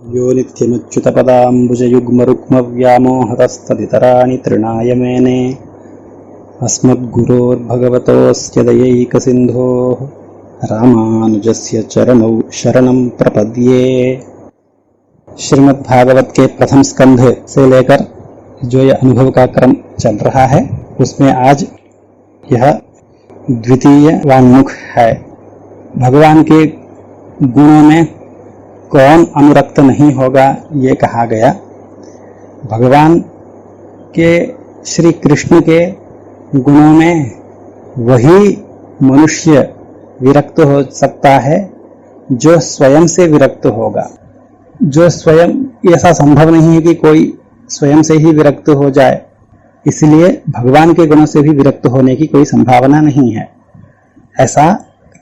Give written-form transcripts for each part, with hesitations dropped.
यो नित्यमच्युतपदाम्बुजयुग्मरुक्मव्यामोहतस्तदितराणि तृणाय मेने अस्मद्गुरोर्भगवतोऽस्य दयैकसिन्धोः रामानुजस्य चरणौ शरणं प्रपद्ये। श्रीमद् भागवत के प्रथम स्कंध से लेकर जो ये अनुभव का क्रम चल रहा है उसमें आज यह द्वितीय वान्मुख है। भगवान के गुणों में कौन अनुरक्त नहीं होगा ये कहा गया। भगवान के श्री कृष्ण के गुणों में वही मनुष्य विरक्त हो सकता है जो स्वयं से विरक्त होगा। जो स्वयं, ऐसा संभव नहीं है कि कोई स्वयं से ही विरक्त हो जाए, इसलिए भगवान के गुणों से भी विरक्त होने की कोई संभावना नहीं है। ऐसा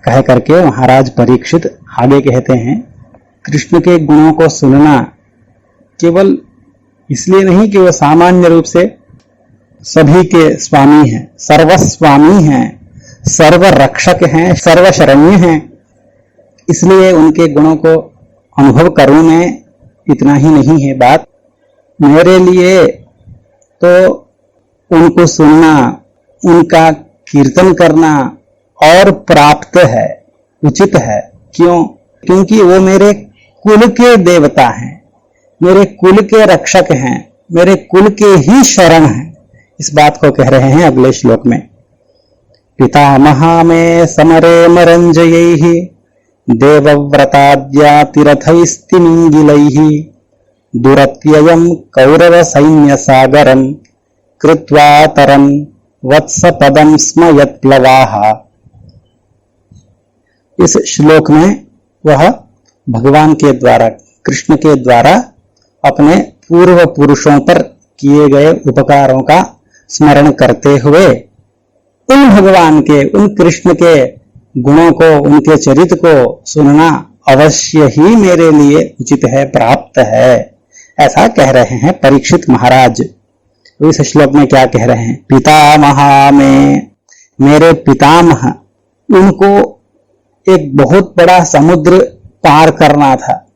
कह करके महाराज परीक्षित आगे कहते हैं, कृष्ण के गुणों को सुनना केवल इसलिए नहीं कि वो सामान्य रूप से सभी के स्वामी हैं, सर्वस्वामी हैं, सर्वरक्षक हैं, सर्वशरण्य हैं, इसलिए उनके गुणों को अनुभव करूं मैं, इतना ही नहीं है बात। मेरे लिए तो उनको सुनना, उनका कीर्तन करना और प्राप्त है, उचित है। क्यों? क्योंकि वो मेरे कुल के देवता हैं, मेरे कुल के रक्षक हैं, मेरे कुल के ही शरण हैं। इस बात को कह रहे हैं अगले श्लोक में। पितामहा में समरे मरंजयैः देवव्रताद्यातिरथैस्तिमिङ्गिलैः दुरत्ययं कौरव सैन्य सागरं कृत्वा तरं वत्सपदं स्म यत्प्लवाः। इस श्लोक में वह भगवान के द्वारा, कृष्ण के द्वारा अपने पूर्व पुरुषों पर किए गए उपकारों का स्मरण करते हुए उन भगवान के, उन कृष्ण के गुणों को, उनके चरित्र को सुनना अवश्य ही मेरे लिए उचित है, प्राप्त है, ऐसा कह रहे हैं परीक्षित महाराज। तो इस श्लोक में क्या कह रहे हैं? पितामहा में, मेरे पितामह, उनको एक बहुत बड़ा समुद्र पार करना था।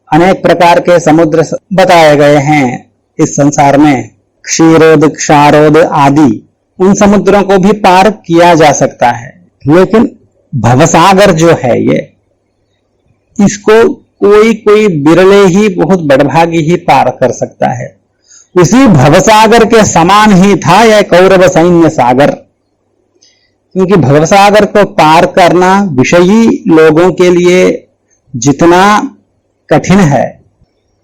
अनेक प्रकार के समुद्र बताए गए हैं इस संसार में, क्षीरोद, क्षारोद आदि। उन समुद्रों को भी पार किया जा सकता है, लेकिन भवसागर जो है ये, इसको कोई कोई बिरले ही, बहुत बड़भागी ही पार कर सकता है। उसी भवसागर के समान ही था यह कौरव सैन्य सागर। क्योंकि भवसागर को पार करना विषयी लोगों के लिए जितना कठिन है,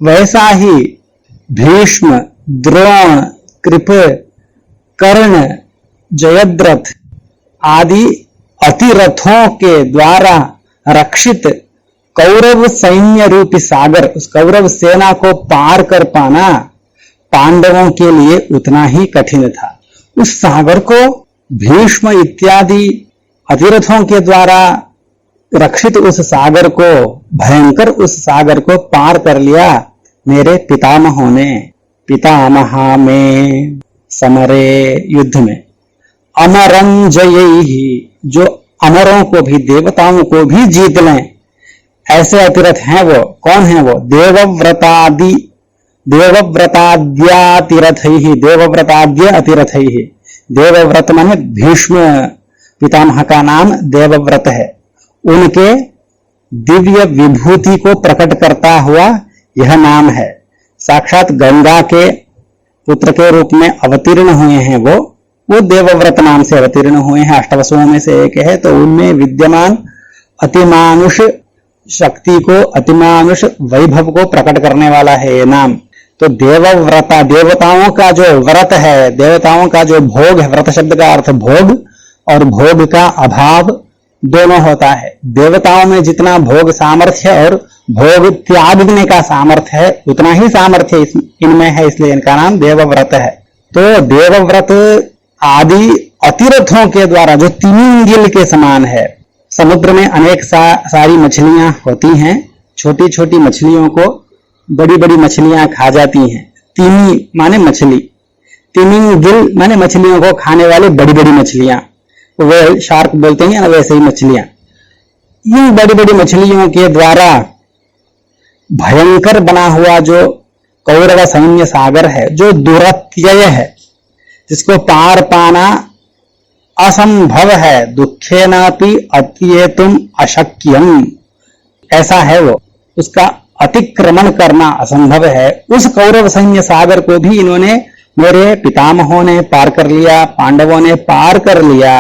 वैसा ही भीष्म, द्रोण, कृप, कर्ण, जयद्रथ आदि अतिरथों के द्वारा रक्षित कौरव सैन्य रूपी सागर, उस कौरव सेना को पार कर पाना पांडवों के लिए उतना ही कठिन था। उस सागर को भीष्म इत्यादि अतिरथों के द्वारा रक्षित उस सागर को, भयंकर उस सागर को पार कर लिया मेरे पितामहों ने। पितामहा में समरे, युद्ध में, अमरंजयैः, जो अमरों को भी, देवताओं को भी जीत लें, ऐसे अतिरथ हैं वो। कौन है वो? देवव्रताद्यातिरथैः, देवव्रताद्य अतिरथैः। देवव्रत माने भीष्म पितामह का नाम देवव्रत है। उनके दिव्य विभूति को प्रकट करता हुआ यह नाम है। साक्षात गंगा के पुत्र के रूप में अवतीर्ण हुए हैं वो देवव्रत नाम से अवतीर्ण हुए हैं। अष्टवसुओं में से एक है, तो उनमें विद्यमान अतिमानुष शक्ति को, अतिमानुष वैभव को प्रकट करने वाला है ये नाम। तो देवव्रता, देवताओं का जो व्रत है, देवताओं का जो भोग है, व्रत शब्द का अर्थ भोग, और भोग का अभाव दोनों होता है। देवताओं में जितना भोग सामर्थ्य और भोग त्यागने का सामर्थ्य है, उतना ही सामर्थ्य इनमें है, इसलिए इनका नाम देवव्रत है। तो देवव्रत आदि अतिरथों के द्वारा, जो तिमिंगिल के समान है, समुद्र में अनेक सारी मछलियां होती हैं, छोटी छोटी मछलियों को बड़ी बड़ी मछलियां खा जाती हैं। तिमी माने मछली, तिमिंगिल माने मछलियों को खाने वाले बड़ी बड़ी मछलियां, वे शार्क बोलते हैं ना, वैसे ही मछलियां। इन बड़ी बड़ी मछलियों के द्वारा भयंकर बना हुआ जो कौरव सैन्य सागर है, जो दुरत्यय है, जिसको पार पाना असंभव है, दुखेनापि अत्येतुम अशक्यम, ऐसा है वो, उसका अतिक्रमण करना असंभव है। उस कौरव सैन्य सागर को भी इन्होंने, मेरे पितामहों ने पार कर लिया, पांडवों ने पार कर लिया,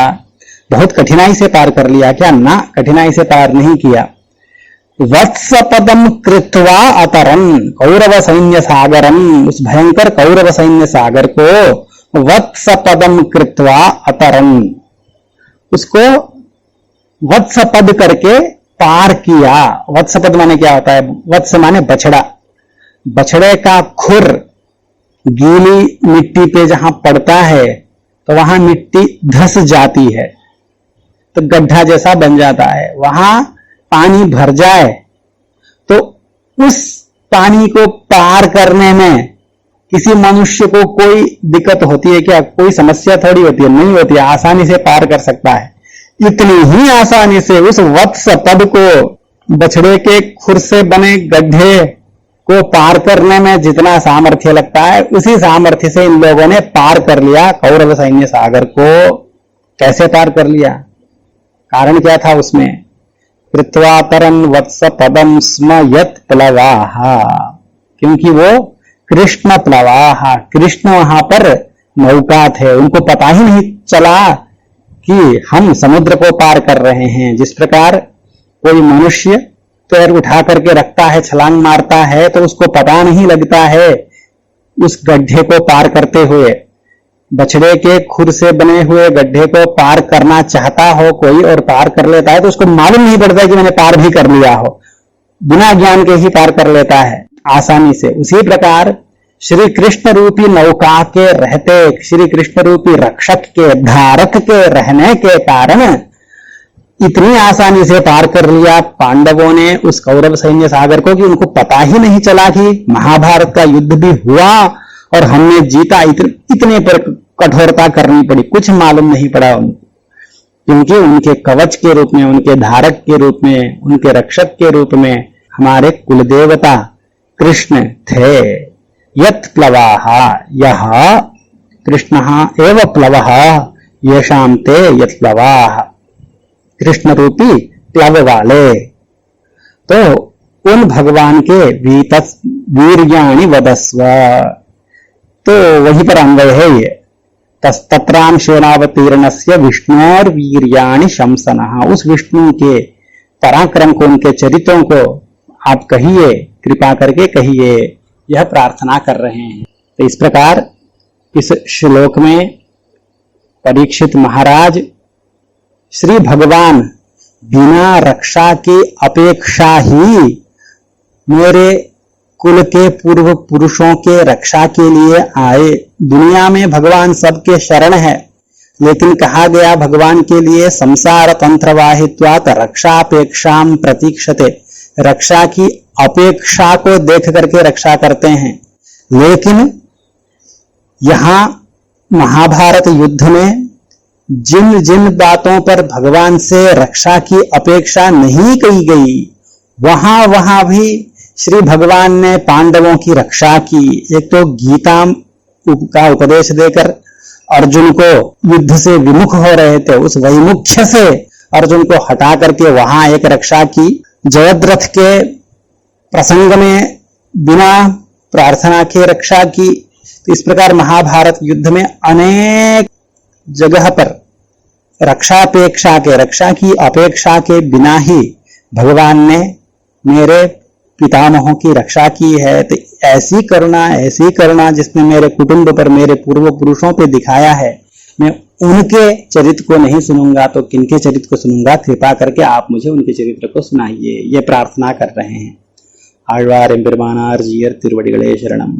बहुत कठिनाई से पार कर लिया। क्या ना, कठिनाई से पार नहीं किया। वत्सपदम कृत्वा अतरन, कौरव सैन्य सागरम, उस भयंकर कौरव सैन्य सागर को वत्सपदम कृत्वा अतरन, उसको वत्सपद करके पार किया। वत्सपद माने क्या होता है? वत्स माने बछड़ा, बछड़े का खुर गीली मिट्टी पे जहां पड़ता है तो वहां मिट्टी धस जाती है, तो गड्ढा जैसा बन जाता है। वहां पानी भर जाए तो उस पानी को पार करने में किसी मनुष्य को कोई दिक्कत होती है क्या? कोई समस्या थोड़ी होती है, नहीं होती है, आसानी से पार कर सकता है। इतनी ही आसानी से उस वत्स पद को, बछड़े के खुर से बने गड्ढे को पार करने में जितना सामर्थ्य लगता है, उसी सामर्थ्य से इन लोगों ने पार कर लिया कौरव सैन्य सागर को। कैसे पार कर लिया? कारण क्या था उसमें? कृत्वातरन वत्स पदम स्म यत् प्लवाह, क्योंकि वो कृष्ण प्लवाह, कृष्ण वहां पर नौका थे, उनको पता ही नहीं चला कि हम समुद्र को पार कर रहे हैं। जिस प्रकार कोई मनुष्य पैर उठा करके रखता है, छलांग मारता है, तो उसको पता नहीं लगता है उस गड्ढे को पार करते हुए। बछड़े के खुर से बने हुए गड्ढे को पार करना चाहता हो कोई और पार कर लेता है तो उसको मालूम नहीं पड़ता कि मैंने पार भी कर लिया हो, बिना ज्ञान के ही पार कर लेता है आसानी से। उसी प्रकार श्री कृष्ण रूपी नौका के रहते, श्री कृष्ण रूपी रक्षक के, धारक के रहने के कारण इतनी आसानी से पार कर लिया पांडवों ने उस कौरव सैन्य सागर को कि उनको पता ही नहीं चला कि महाभारत का युद्ध भी हुआ और हमने जीता। इतने पर कठोरता करनी पड़ी, कुछ मालूम नहीं पड़ा उनको, क्योंकि उनके कवच के रूप में, उनके धारक के रूप में, उनके रक्षक के रूप में हमारे कुलदेवता कृष्ण थे। यत् प्लवाह, यह कृष्णः एव प्लवः येषां ते यत् प्लवाः, कृष्ण रूपी प्लव वाले। तो उन भगवान के वीर्याणि वदस्व, तो वहीं पर अन्वय है ये, तत्राम सेनावतीर्णस्य विष्णोर वीर्याणि शंसनः, उस विष्णु के पराक्रम को, उनके चरित्रों को आप कहिए, कृपा करके कहिए, यह प्रार्थना कर रहे हैं। तो इस प्रकार इस श्लोक में परीक्षित महाराज श्री भगवान बिना रक्षा की अपेक्षा ही मेरे कुल के पूर्व पुरुषों के रक्षा के लिए आए। दुनिया में भगवान सबके शरण है, लेकिन कहा गया भगवान के लिए संसार तंत्रवाहित्वात् रक्षापेक्षाम प्रतीक्षते, रक्षा की अपेक्षा को देख करके रक्षा करते हैं। लेकिन यहां महाभारत युद्ध में जिन जिन बातों पर भगवान से रक्षा की अपेक्षा नहीं की गई, वहां वहां भी श्री भगवान ने पांडवों की रक्षा की। एक तो गीता का उपदेश देकर अर्जुन को युद्ध से विमुख हो रहे थे, उस वैमुख्य से अर्जुन को हटा करके वहां एक रक्षा की। जयद्रथ के प्रसंग में बिना प्रार्थना के रक्षा की। इस प्रकार महाभारत युद्ध में अनेक जगह पर रक्षापेक्षा के, रक्षा की अपेक्षा के बिना ही भगवान ने मेरे पितामहों की रक्षा की है। तो ऐसी करुणा जिसने मेरे कुटुंब पर, मेरे पूर्व पुरुषों पे दिखाया है, मैं उनके चरित्र को नहीं सुनूंगा तो किनके चरित्र को सुनूंगा? कृपा करके आप मुझे उनके चरित्र को सुनाइए, ये प्रार्थना कर रहे हैं। आழ்வார் எம்பெருமானார் ஜீயர் திருவடிகளே शरणम।